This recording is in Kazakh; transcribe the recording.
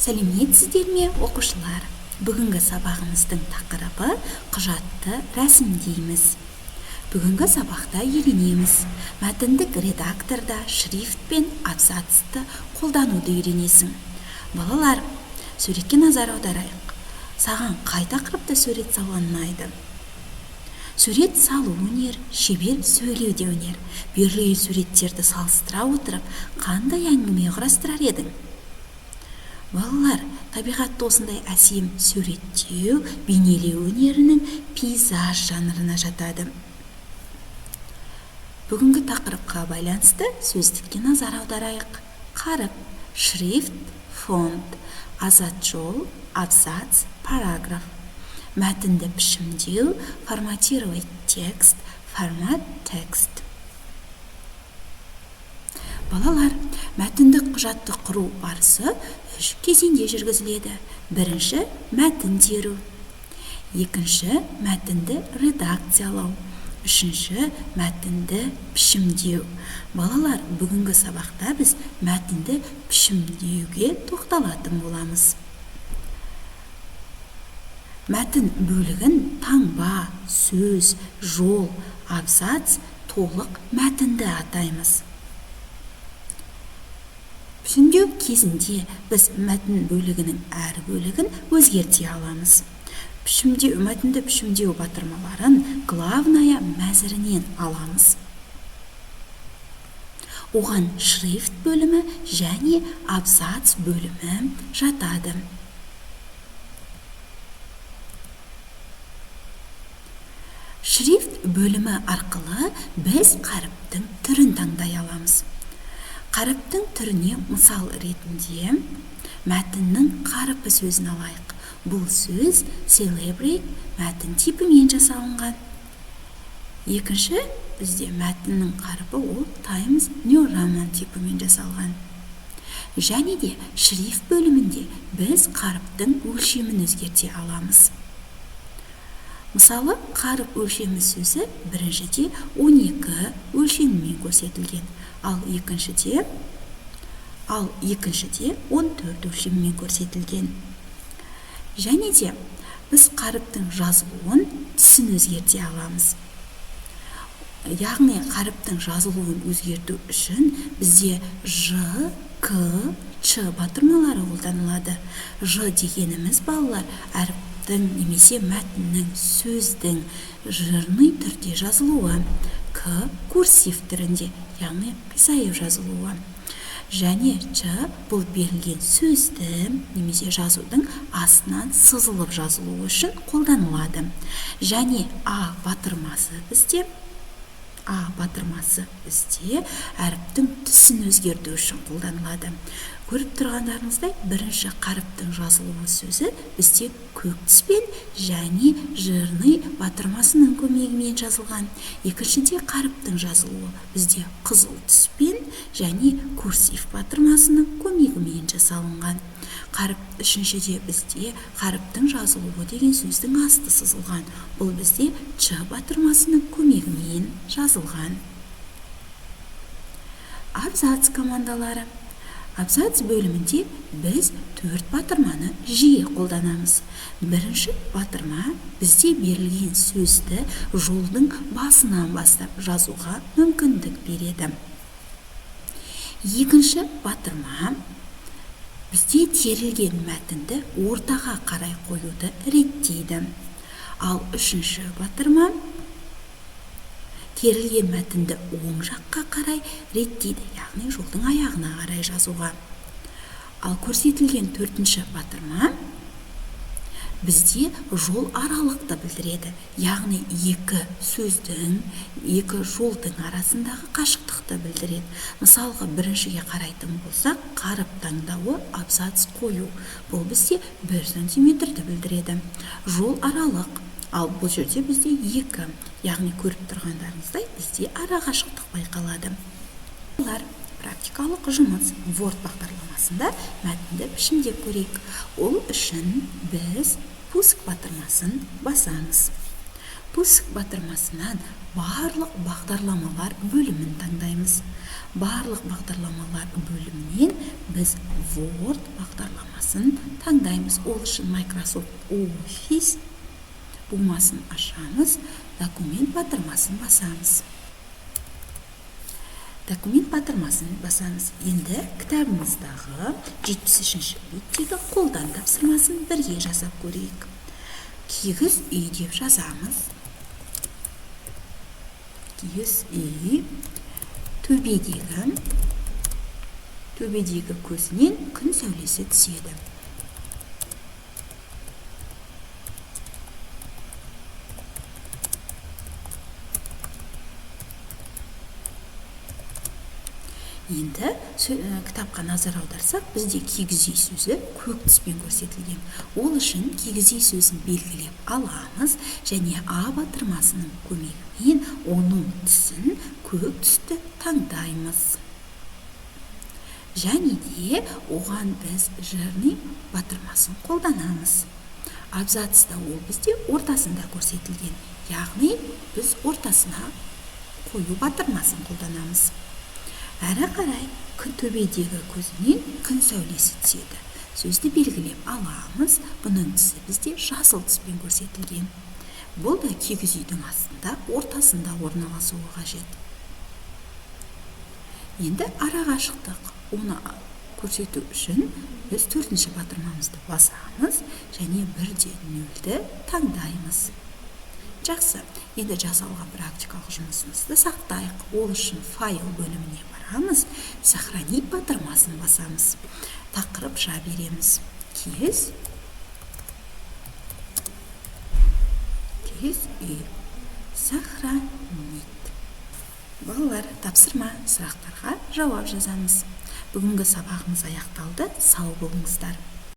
Сәлеметсіздер ме, оқушылар? Бүгінгі сабағымыздың тақырыбы құжатты рәсімдейміз. Бүгінгі сабақта үйренеміз. Мәтіндік редакторда шрифт пен абзацты қолдануды үйренесің. Балалар, суретке назар аударайық. Саған қай тақырыпта сурет салған ұнайды? Сурет салу өнер, шебер сөйлеуде өнер. Берілген суреттерді салыстыра отырып, қандай әңгіме құрастырар едің? Балалар, табиғатты осындай әсем суреттеу, бейнелеу өнерінің пейзаж жанрына жатады. Бүгінгі тақырыпқа байланысты сөздікке назар аударайық. Қаріп: шрифт, фонт, азат жол, абзац, параграф. Мәтінді пішімдеу, форматировать текст, формат текст. Балалар, мәтіндік құжатты құру барысы 3 кезеңде жүргізіледі. Бірінші – мәтін теру. Екінші – мәтінді редакциялау. Үшінші – мәтінді пішімдеу. Балалар, бүгінгі сабақта біз мәтінді пішімдеуге тоқталатын боламыз. Мәтін бөлігін таңба, сөз, жол, абзац, толық мәтінді атаймыз. Пішімдеу кезінде біз мәтін бөлігінің әр бөлігін өзгерте аламыз. Мәтінді пішімдеу батырмаларын главная мәзірінен аламыз. Оған шрифт бөлімі және абзац бөлімі жатады. Шрифт бөлімі арқылы біз қаріптің түрін таңдай аламыз. Қаріптің түріне мысал ретінде мәтіннің қаріпі сөзін алайық. Бұл сөз celebrate мәтін типімен жасалынған. Екінші бізде мәтіннің қаріпі ол Times New Roman типімен жасалған. Және де шрифт бөлімінде біз қаріптің өлшемін өзгерте аламыз. Мысалы, қаріп өлшемі сөзі біріншіде 12 өлшемімен көрсетілген, ал екіншіде 14 өлшемімен көрсетілген. Және де біз қаріптің жазылуын түсін өзгерте аламыз. Яғни қаріптің жазылуын өзгерту үшін бізде Ж, К, Ч батырмалары қолданылады. Ж дегеніміз балалар әріптің немесе мәтіннің сөздің жырный түрде жазылуы. К курсив түрінде, яғни қисайып жазылуы. Және Ч бұл берілген сөзді немесе жазудың астынан сызылып жазылуы үшін қолданылады. Және А батырмасы бізде әріптің түсін өзгерту үшін қолданылады. Көріп тұрғандарыңыздай, бірінші қаріптің жазылуы сөзі бізде көк түспен және жырный батырмасының көмегімен жазылған. Екіншіде қаріптің жазылуы бізде қызыл түспен және курсив батырмасының көмегімен жасалынған. Үшіншіде бізде қаріптің жазылуы деген сөздің асты сызылған. Бұл бізде Ч батырмасының көмегімен жазылған. Абзац командалары. Абзац бөлімінде біз 4 батырманы жиі қолданамыз. Бірінші батырма бізде берілген сөзді жолдың басынан бастап жазуға мүмкіндік береді. Екінші батырма бізде терілген мәтінді ортаға қарай қоюды реттейді. Ал үшінші батырма терілген мәтінді оң жаққа қарай реттейді, яғни жолдың аяғына қарай жазуға. Ал көрсетілген төртінші батырма бізде жол аралықты білдіреді, яғни екі жолдың арасындағы қашықтықты білдіреді. Мысалға, біріншіге қарайтын болсақ, қаріп таңдауы абзац қою. Бұл бізде 1 сантиметрді білдіреді. Жол аралық. Ал бұл жерде бізде 2, яғни көріп тұрғандарыңыздай бізде ара қашықтық байқалады. Практикалық жұмыс Word бағдарламасында мәтінді пішімдеп көрейік. Ол үшін біз пуск батырмасын басамыз. Пуск батырмасынан барлық бағдарламалар бөлімін таңдаймыз. Барлық бағдарламалар бөлімінен біз Word бағдарламасын батырмасын таңдаймыз. Ол үшін Microsoft Office буғымасын ашамыз, документ батырмасын басамыз. Документ батырмасын басамыз. Енді кітабымыздағы 73-ші беттегі қолдан тапсырмасын бірге жасап көрейік. Кигіз үй деп жазамыз. Кигіз үй төбедегі көзінен күн сәулесі түседі. Енді кітапқа назар аударсақ, бізде кигіз үй сөзі көк түспен көрсетілген. Ол үшін кигіз үй сөзін белгілеп аламыз және а батырмасының көмегімен оның түсін көк түсті таңдаймыз. Және де оған біз жирный батырмасын қолданамыз. Абзацта ол бізде ортасында көрсетілген. Яғни біз ортасына қою батырмасын қолданамыз. Әрі қарай төбедегі көзінен күн сәулесі түседі. Сөзді белгілеп аламыз. Бұның түсі бізде жасыл түспен көрсетілген. Бұл да кигіз үйдің астында, ортасында орналасуы қажет. Енді арақашықтық. Оны көрсету үшін біз 4-ші батырмамызды басамыз және 1-0-ді таңдаймыз. Жақсы, енді жасалған практикалық жұмысымызды сақтайық. Ол үшін файл бөліміне барамыз, сохранить батырмасын басамыз. Тақырып береміз. Киіз үй. Сохранить. Балалар, тапсырма, сұрақтарға жауап жазамыз. Бүгінгі сабағымыз аяқталды. Сау болыңыздар.